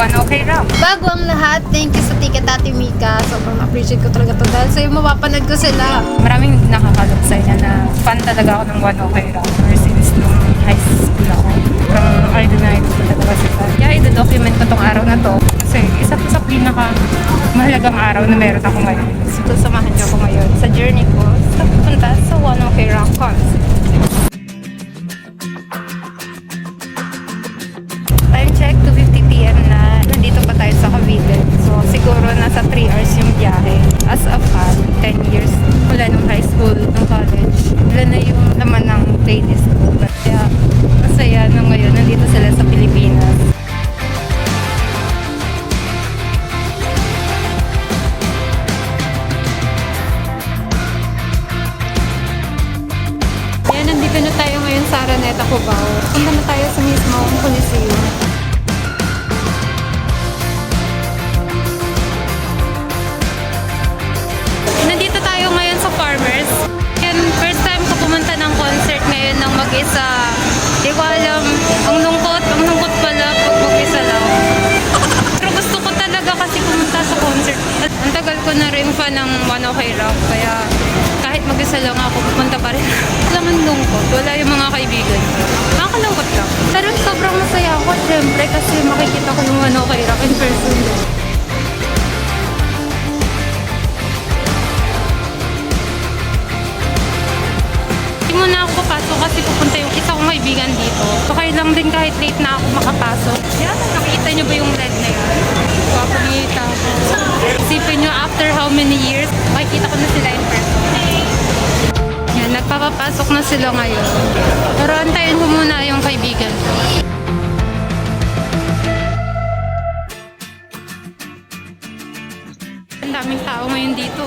One OK Rock. Bago ang lahat, thank you sa ticket Ate Mika. Sobrang appreciate ko talaga to dahil sa'yo mapapanood ko sila. Maraming nakakalok sa inyo na fan talaga ako ng One OK Rock ever since nung high school ako. From idol na idol ko talaga sila. Kaya i-document ko tong araw na to kasi isa to sa pinaka mahalagang araw na meron ako ngayon. So samahan niyo ako ngayon sa journey ko sa pupunta sa One OK Rock concert. Time check, 2:50 PM na. Nandito pa tayo sa Cavite. So, siguro nasa 3 hours yung biyahe. As a fan, 10 years mula nung high school, nung college. Ilan na yung laman ng playlist ko. Kaya, masaya na ngayon. Nandito sila sa Pilipinas. Ayan, nandito na tayo ngayon sa Araneta, Cubao. Punta na tayo sa mismong Coliseum. Nandito tayo ngayon sa Farmers. And first time ko pumunta ng concert ngayon ng mag-isa. Di ko alam, ang lungkot pala pag mag-isa lang. Pero gusto ko talaga kasi pumunta sa concert. At ang tagal ko na rin fan ng One OK Rock. Kaya kahit mag-isa lang ako, pupunta pa rin. Lang ang lungkot. Wala yung mga kaibigan ko. Nakakalungkot lang. Pero sobrang masaya ako, syempre, kasi makikita ko yung One OK Rock in person. Hindi muna ako papasok kasi pupunta yung isa kong kaibigan dito. Okay lang din kahit late na ako makapasok. Yan, nakikita nyo ba yung red na yan? Papagita ako. Isipin nyo, after how many years, makikita ko na sila in person. Yan, nagpapapasok na sila ngayon. Pero antayin ko muna yung kaibigan ko. Ang daming tao ngayon dito.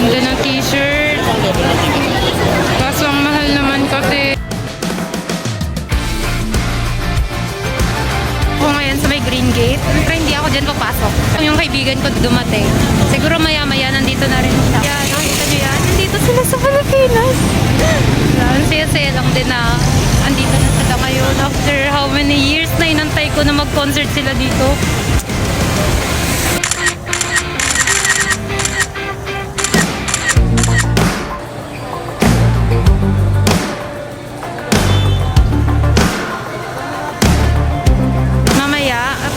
Ganda ng t-shirt. Kaso ang mahal naman kasi. Ako ngayon sa may Green Gate. Pero hindi ako dyan papasok. Yung kaibigan ko dumating. Siguro maya-maya nandito na rin siya. Yan, nakita nyo yan. Nandito sila sa Pilipinas. Ang saya-saya lang din na andito na sila ngayon. After how many years na inantay ko na mag-concert sila dito.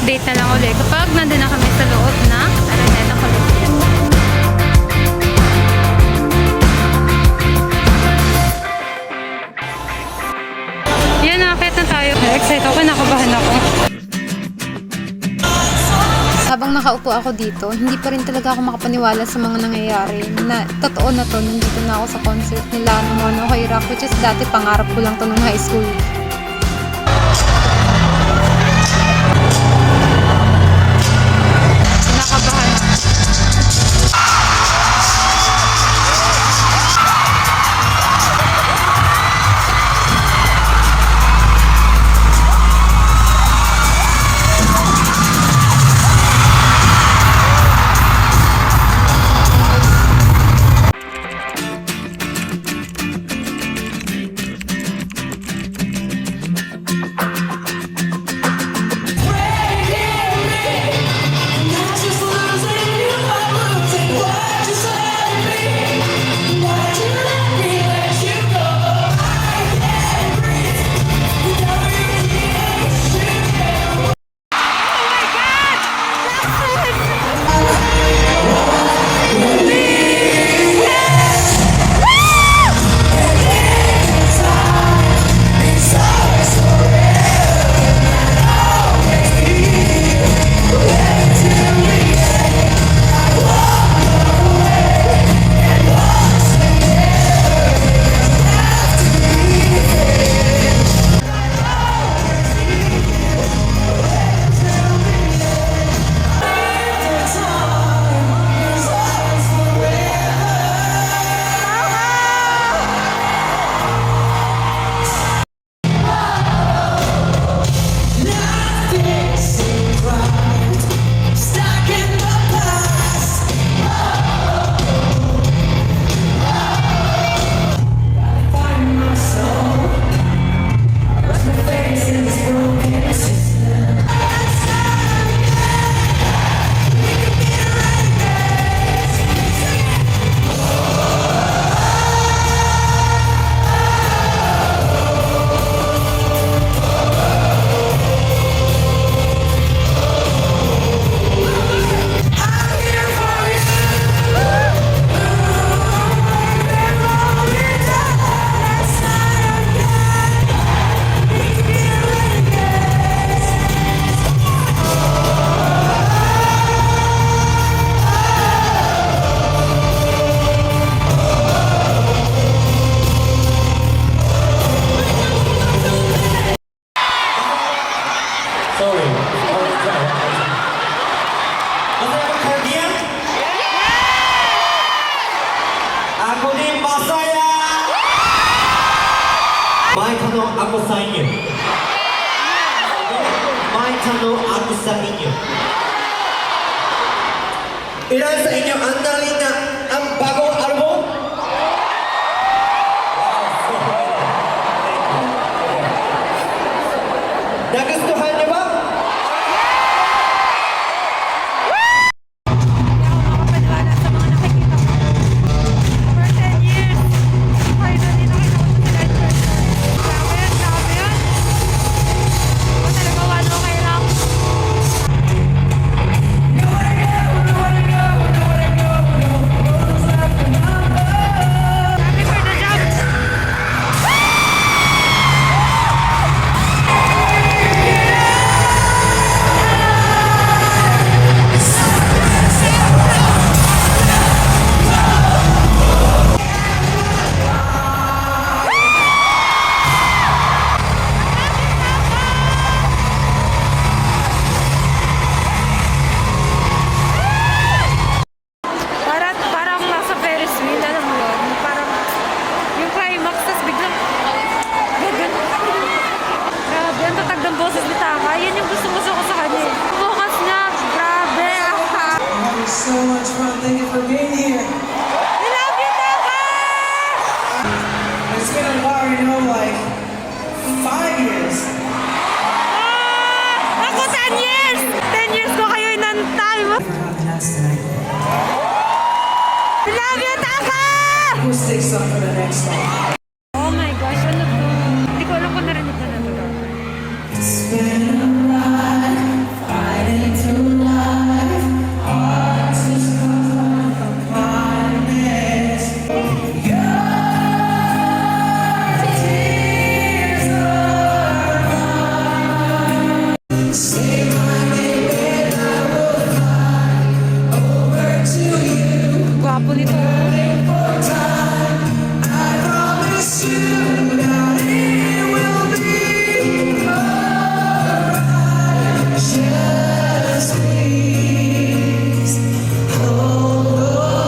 Update na lang ulit kapag nandun na kami sa loob na Araneta Coliseum. Yan, nakakit na tayo. Excited ako, nakabahan ako. Habang nakaupo ako dito, hindi pa rin talaga ako makapaniwala sa mga nangyayari na totoo na to, nandito na ako sa concert nila ng One OK Rock, which is dati pangarap ko lang to nung high school. Ako din masaya! May tanong ako sa inyo. May tanong ako sa inyo. Ilan sa inyo ang nalin na ang bagong album? Nagustuhan niyo ba? Makapaniwala sa mga nakikita ko. For 10 years, finally nakita ko sa sila in person. Grabe yan, grabe yan. Ako talaga walo kay Rock. Happy for the job! Parang nasa Ferris wheel, alam mo yun? Parang yung climax, tas biglang gagan. Grabe, ang tatag ng boses ni Taka. Yan yung gusto ko sa kanya. Bukas niya, grabe. Having so much fun. Thank you for being here. I love you, Taka! It's been a while, you know, like 5 years. Ako 10 years! 10 years ko kayo inantay mo. For having us tonight. I love you, Taka! Who sticks up for the next song? Oh my gosh, ano to? Hindi ko alam kung narinig ko na to. It's been a ride, fighting through life. Hearts is come from kindness. Your tears are mine. Say my name and I will fly over to you. Gwapo nito. I promise you that it will be alright. Just please hold on.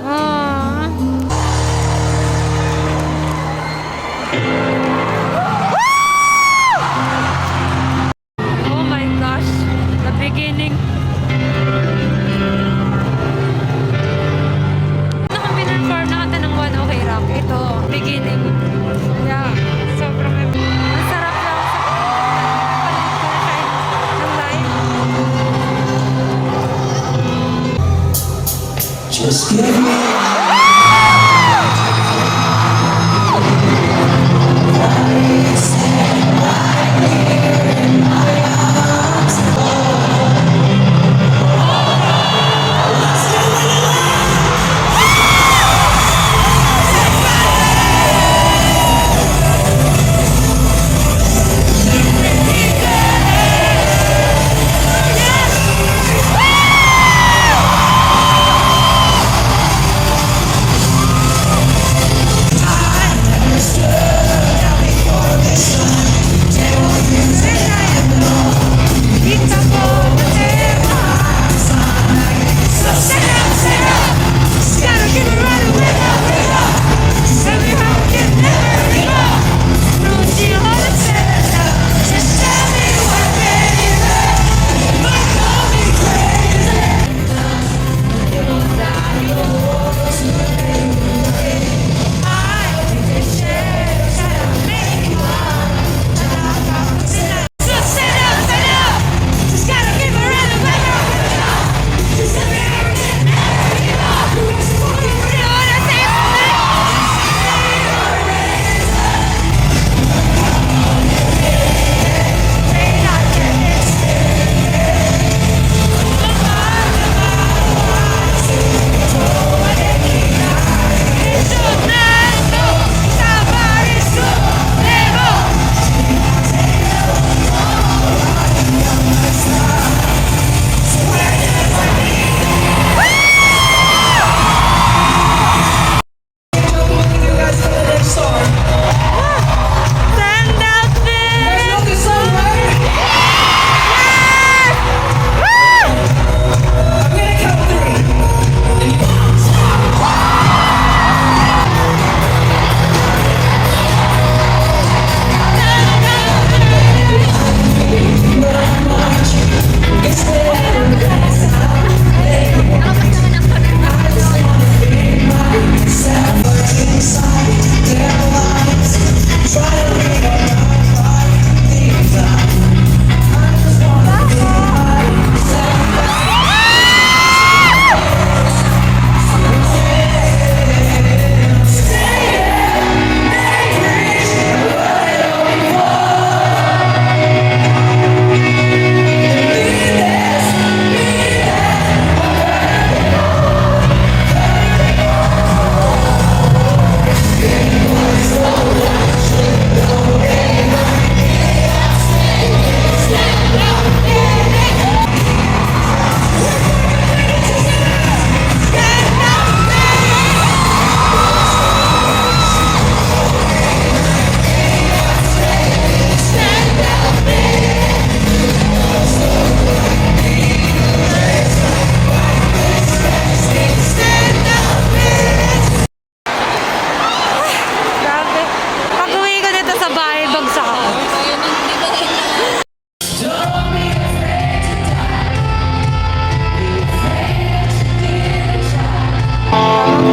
Ah. Oh my gosh, the beginning. Nakang pinarform na kanta ng One OK Rock. Ito, beginning. Yeah, sobrang ang sarap lang sa ng live. Just give me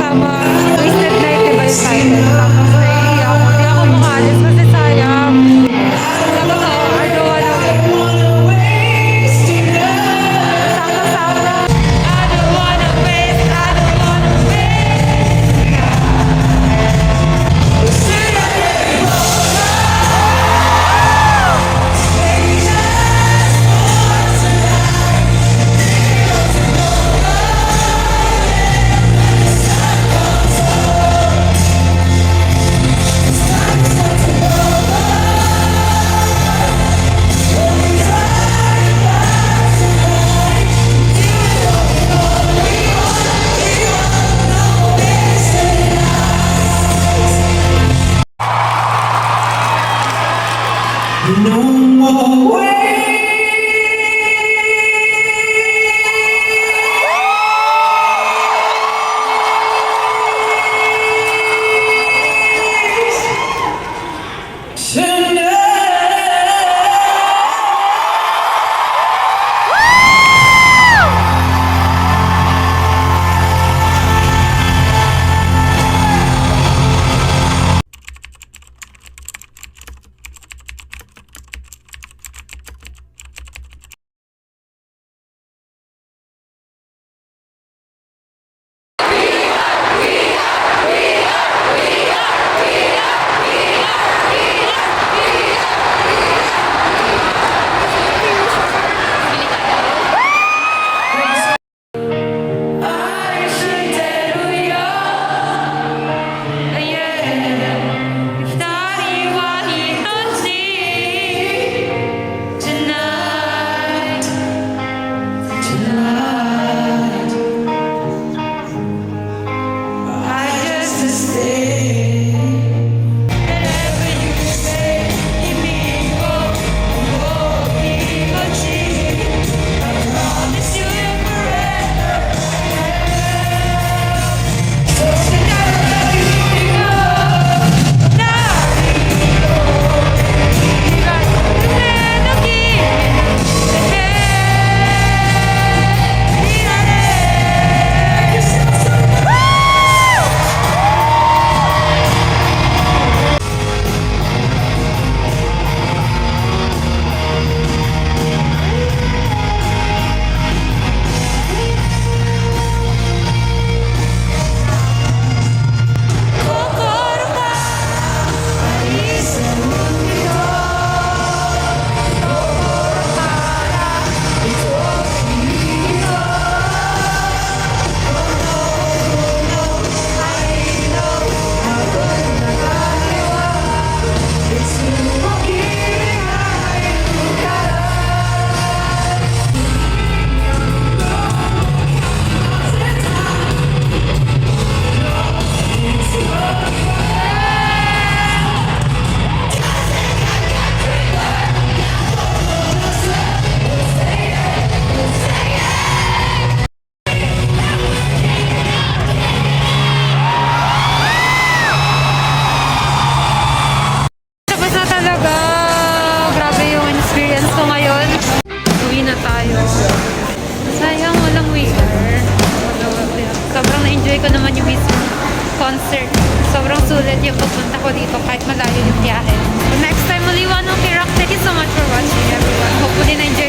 drama. Wasted Night, di ba yung title? Tapos naiiyak ako. Di ako makalis kasi sayang. Sa totoo, I don't wanna wait. Sama-sama. I don't wanna wait. I don't wanna wait. No more way. Sobrang na-enjoy ko naman yung mismo concert. Sobrang sulit yung pagpunta ko dito kahit malayo yung biyahe. Next time, uliwan ng K-Rock. Thank you so much for watching, everyone. Hopefully na-enjoy